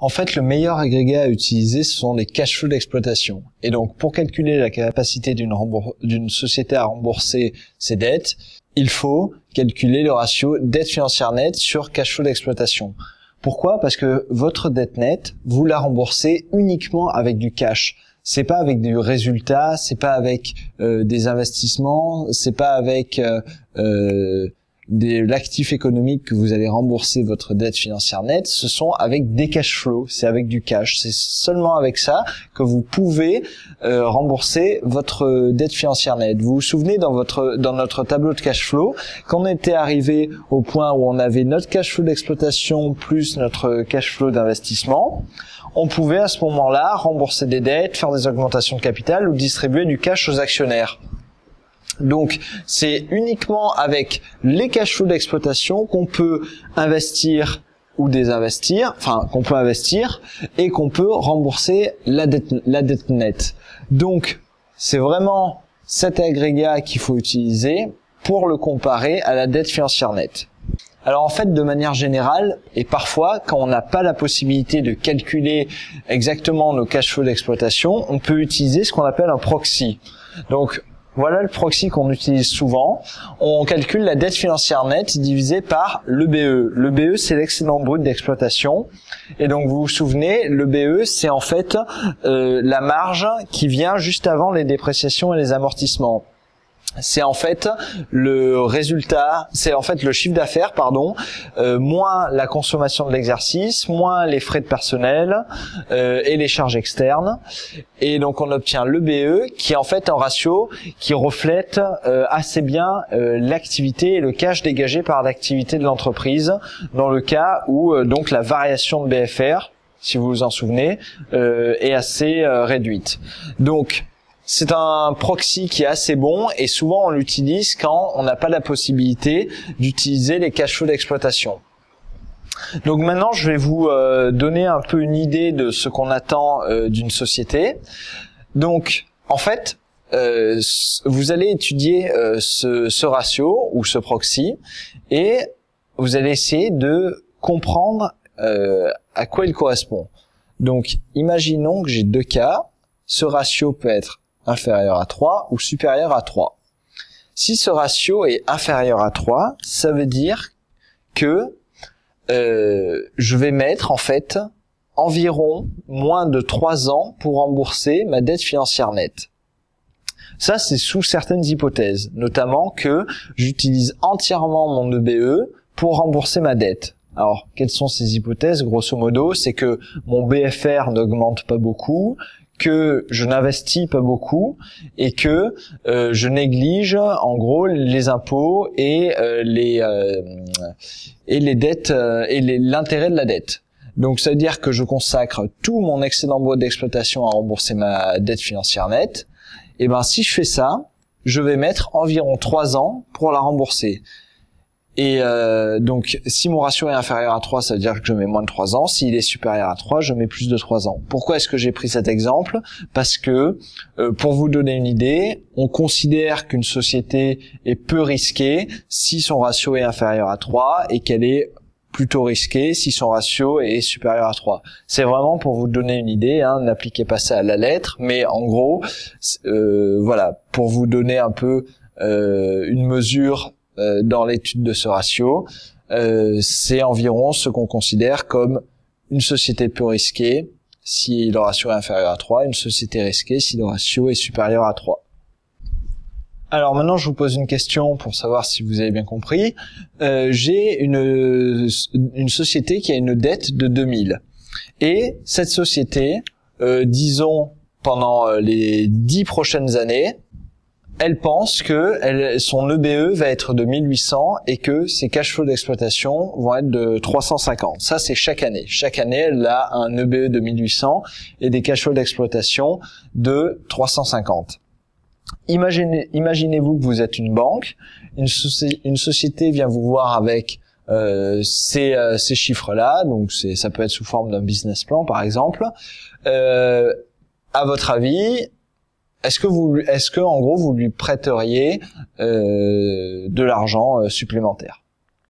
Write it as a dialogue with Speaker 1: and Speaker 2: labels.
Speaker 1: En fait, le meilleur agrégat à utiliser, ce sont les cash flows d'exploitation. Et donc, pour calculer la capacité d'une société à rembourser ses dettes, il faut calculer le ratio dette financière nette sur cash flow d'exploitation. Pourquoi? Parce que votre dette nette, vous la remboursez uniquement avec du cash. C'est pas avec des résultats, c'est pas avec des investissements, c'est pas avec l'actif économique que vous allez rembourser votre dette financière nette, ce sont avec des cash flows, c'est avec du cash. C'est seulement avec ça que vous pouvez rembourser votre dette financière nette. Vous vous souvenez dans notre tableau de cash flow, quand on était arrivé au point où on avait notre cash flow d'exploitation plus notre cash flow d'investissement, on pouvait à ce moment-là rembourser des dettes, faire des augmentations de capital ou distribuer du cash aux actionnaires. Donc, c'est uniquement avec les cash flows d'exploitation qu'on peut investir ou désinvestir, enfin, qu'on peut investir et qu'on peut rembourser la dette nette. Donc, c'est vraiment cet agrégat qu'il faut utiliser pour le comparer à la dette financière nette. Alors en fait, de manière générale, et parfois, quand on n'a pas la possibilité de calculer exactement nos cash flows d'exploitation, on peut utiliser ce qu'on appelle un proxy. Donc, voilà le proxy qu'on utilise souvent. On calcule la dette financière nette divisée par l'EBE. L'EBE, c'est l'excédent brut d'exploitation. Et donc, vous vous souvenez, l'EBE, c'est en fait la marge qui vient juste avant les dépréciations et les amortissements. C'est en fait le résultat, c'est en fait le chiffre d'affaires, moins la consommation de l'exercice, moins les frais de personnel et les charges externes. Et donc on obtient l'EBE qui est en fait un ratio qui reflète assez bien l'activité et le cash dégagé par l'activité de l'entreprise dans le cas où donc la variation de BFR, si vous vous en souvenez, est assez réduite. Donc c'est un proxy qui est assez bon et souvent on l'utilise quand on n'a pas la possibilité d'utiliser les cash flows d'exploitation. Donc maintenant je vais vous donner un peu une idée de ce qu'on attend d'une société. Donc en fait, vous allez étudier ce ratio ou ce proxy et vous allez essayer de comprendre à quoi il correspond. Donc imaginons que j'ai deux cas, ce ratio peut être inférieur à 3 ou supérieur à 3. Si ce ratio est inférieur à 3, ça veut dire que je vais mettre en fait environ moins de 3 ans pour rembourser ma dette financière nette. Ça, c'est sous certaines hypothèses, notamment que j'utilise entièrement mon EBE pour rembourser ma dette. Alors, quelles sont ces hypothèses? Grosso modo, c'est que mon BFR n'augmente pas beaucoup, que je n'investis pas beaucoup et que je néglige en gros les impôts et les dettes et l'intérêt de la dette. Donc ça veut dire que je consacre tout mon excédent brut d'exploitation à rembourser ma dette financière nette. Et ben si je fais ça, je vais mettre environ 3 ans pour la rembourser. Et donc, si mon ratio est inférieur à 3, ça veut dire que je mets moins de 3 ans. S'il est supérieur à 3, je mets plus de 3 ans. Pourquoi est-ce que j'ai pris cet exemple? Parce que, pour vous donner une idée, on considère qu'une société est peu risquée si son ratio est inférieur à 3 et qu'elle est plutôt risquée si son ratio est supérieur à 3. C'est vraiment pour vous donner une idée, hein, n'appliquez pas ça à la lettre, mais en gros, voilà, pour vous donner un peu une mesure dans l'étude de ce ratio, c'est environ ce qu'on considère comme une société peu risquée si le ratio est inférieur à 3, une société risquée si le ratio est supérieur à 3. Alors maintenant, je vous pose une question pour savoir si vous avez bien compris. J'ai une société qui a une dette de 2000. Et cette société, disons, pendant les 10 prochaines années, elle pense que son EBE va être de 1800 et que ses cash flows d'exploitation vont être de 350. Ça, c'est chaque année. Chaque année, elle a un EBE de 1800 et des cash flows d'exploitation de 350. Imaginez-vous que vous êtes une banque, une société vient vous voir avec ces chiffres-là, donc ça peut être sous forme d'un business plan par exemple. À votre avis, est-ce que en gros vous lui prêteriez de l'argent supplémentaire?